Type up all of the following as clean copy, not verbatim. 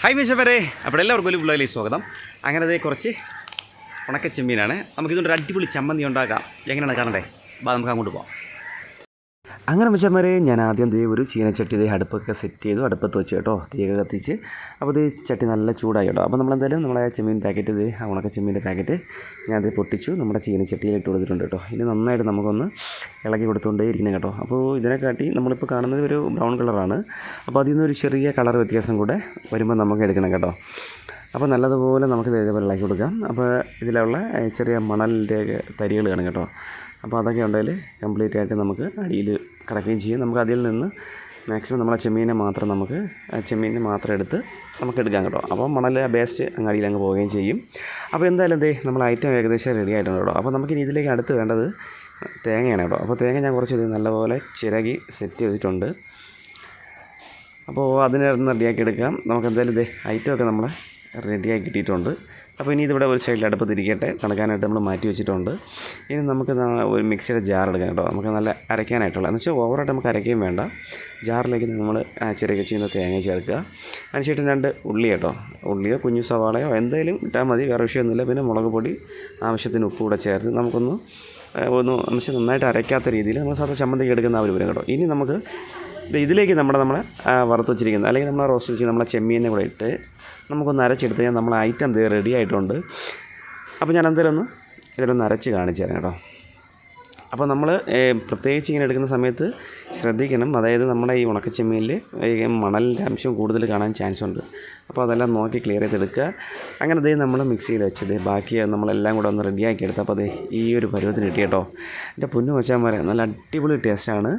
Hi മിഷവരെ, അപ്പോൾ എല്ലാവർക്കും ഒരു വ്ളോഗിലേക്ക് സ്വാഗതം. അങ്ങനെ കുറച്ച് ഉണക്കച്ചെമ്മീനാണ്. നമുക്കിതുകൊണ്ട് അടിപൊളി ചമ്മന്തി ഉണ്ടാക്കാം. എങ്ങനെയാണ് കാണണ്ടേ? നമുക്ക് അങ്ങോട്ട് പോകാം. അങ്ങനെ മിഷന്മാരെ, ഞാൻ ആദ്യം ഒരു ചീനച്ചട്ടി അടുപ്പൊക്കെ സെറ്റ് ചെയ്തു, അടുപ്പത്ത് വെച്ച് കേട്ടോ, തീയൊക്കെ കത്തിച്ച്. അപ്പോൾ ചട്ടി നല്ല ചൂടായി കേട്ടോ. അപ്പോൾ നമ്മളെന്തായാലും നമ്മളെ ചെമ്മീൻ പാക്കറ്റ് ഉണക്ക ചെമ്മീൻ്റെ പാക്കറ്റ് ഞാനത് പൊട്ടിച്ചു നമ്മുടെ ചീനച്ചട്ടിയിൽ ഇട്ട് കൊടുത്തിട്ടുണ്ട് കേട്ടോ. ഇനി നന്നായിട്ട് നമുക്കൊന്ന് ഇളക്കി കൊടുത്തുകൊണ്ടേ ഇരിക്കണം കേട്ടോ. അപ്പോൾ ഇതിനെക്കാട്ടി നമ്മളിപ്പോൾ കാണുന്നത് ഒരു ബ്രൗൺ കളറാണ്. അപ്പോൾ അതിൽ നിന്നൊരു ചെറിയ കളർ വ്യത്യാസം കൂടെ വരുമ്പോൾ നമുക്ക് എടുക്കണം കേട്ടോ. അപ്പോൾ നല്ലതുപോലെ നമുക്ക് ഇതേപോലെ ഇളക്കി കൊടുക്കാം. അപ്പോൾ ഇതിലുള്ള ചെറിയ മണലിൻ്റെ തരികൾ കാണും കേട്ടോ. അപ്പോൾ അതൊക്കെ ഉണ്ടെങ്കിൽ കംപ്ലീറ്റ് ആയിട്ട് നമുക്ക് അടിയിൽ കിടക്കുകയും ചെയ്യും. നമുക്ക് അതിൽ നിന്ന് മാക്സിമം നമ്മളെ ചെമ്മീനെ മാത്രം എടുത്ത് നമുക്ക് എടുക്കാം കേട്ടോ. അപ്പോൾ മണൽ ബേസ്റ്റ് അടിയിൽ അങ്ങ് പോവുകയും ചെയ്യും. അപ്പോൾ എന്തായാലും നമ്മൾ ഐറ്റം ഏകദേശം റെഡി ആയിട്ടുണ്ട് കേട്ടോ. അപ്പോൾ നമുക്കിനി ഇതിലേക്ക് അടുത്ത് വേണ്ടത് തേങ്ങയാണ് കേട്ടോ. അപ്പോൾ തേങ്ങ ഞാൻ കുറച്ച് നല്ലപോലെ ചിരകി സെറ്റ് ചെയ്തിട്ടുണ്ട്. അപ്പോൾ അതിനെ റെഡിയാക്കി എടുക്കാം. നമുക്ക് എന്തായാലും ഐറ്റമൊക്കെ നമ്മൾ റെഡിയാക്കി കിട്ടിയിട്ടുണ്ട്. അപ്പോൾ ഇനി ഇതിവിടെ ഒരു സൈഡിൽ അടുപ്പത്തിരിക്കട്ടെ, തണുക്കാനായിട്ട് നമ്മൾ മാറ്റി വെച്ചിട്ടുണ്ട്. ഇനി നമുക്ക് ഒരു മിക്സിയുടെ ജാർ എടുക്കാം കേട്ടോ. നമുക്ക് നല്ല അരയ്ക്കാനായിട്ടുള്ള എന്ന് വെച്ചാൽ ഓവറായിട്ട് നമുക്ക് അരയ്ക്കുകയും വേണ്ട. ജാറിലേക്ക് നമ്മൾ ചെറിയ ചെയ്യുന്ന തേങ്ങ ചേർക്കുക. അതിനുശേഷം 2 ഉള്ളി കേട്ടോ, ഉള്ളിയോ കുഞ്ഞു സവാളയോ എന്തായാലും ഇട്ടാൽ മതി, വേറെ വിഷയമൊന്നുമില്ല. പിന്നെ മുളക് പൊടി, ആവശ്യത്തിന് ഉപ്പ് കൂടെ ചേർത്ത് നമുക്കൊന്ന് വെച്ചാൽ നന്നായിട്ട് അരയ്ക്കാത്ത രീതിയിൽ നമ്മൾ സാധാരണ ചമ്മന്തിക്ക് എടുക്കുന്ന ആ ഒരു വരും കേട്ടോ. ഇനി നമുക്ക് ഇതിലേക്ക് നമ്മൾ വറുത്ത് വെച്ചിരിക്കുന്നത് അല്ലെങ്കിൽ നമ്മൾ റോസ്റ്റ് വെച്ചിരിക്കുന്ന നമ്മളെ ചെമ്മീനെ കൂടെ ഇട്ട് നമുക്കൊന്ന് അരച്ചെടുത്ത് കഴിഞ്ഞാൽ നമ്മൾ ഐറ്റം റെഡി ആയിട്ടുണ്ട്. അപ്പോൾ ഞാൻ എന്തായാലും ഇതിലൊന്ന് അരച്ച് കാണിച്ചു തരാം കേട്ടോ. അപ്പോൾ നമ്മൾ പ്രത്യേകിച്ച് ഇങ്ങനെ എടുക്കുന്ന സമയത്ത് ശ്രദ്ധിക്കണം. അതായത് നമ്മുടെ ഈ ഉണക്കച്ചെമ്മീനിൽ മണലിൻ്റെ അംശം കൂടുതൽ കാണാൻ ചാൻസ് ഉണ്ട്. അപ്പോൾ അതെല്ലാം നോക്കി ക്ലിയർ ചെയ്തെടുക്കുക. അങ്ങനെ നമ്മൾ മിക്സിയിൽ വെച്ചത് ബാക്കി നമ്മളെല്ലാം കൂടെ ഒന്ന് റെഡിയാക്കി എടുത്ത് അപ്പോൾ ഈ ഒരു പരുവത്തിന് കിട്ടി കേട്ടോ. എൻ്റെ പൊന്നു വെച്ചാൽ നല്ല അടിപൊളി ടേസ്റ്റാണ്.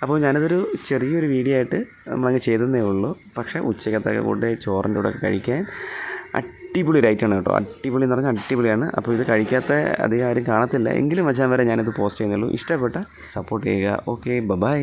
അപ്പോൾ ഞാനിതൊരു ചെറിയൊരു വീഡിയോ ആയിട്ട് നമ്മളങ്ങ് ചെയ്തതേ ഉള്ളൂ. പക്ഷേ ഉച്ചക്കത്തൊക്കെ കൂടെ ചോറിൻ്റെ കൂടെ കഴിക്കാൻ അടിപൊളി ഒരു ഐറ്റമാണ് കേട്ടോ. അടിപൊളി എന്ന് പറഞ്ഞാൽ അടിപൊളിയാണ്. അപ്പോൾ ഇത് കഴിക്കാത്ത അധികം ആരും കാണത്തില്ല. എങ്കിലും വെച്ചാൽ വരെ ഞാനിത് പോസ്റ്റ് ചെയ്യുന്നുള്ളൂ. ഇഷ്ടപ്പെട്ട സപ്പോർട്ട് ചെയ്യുക. Okay, by.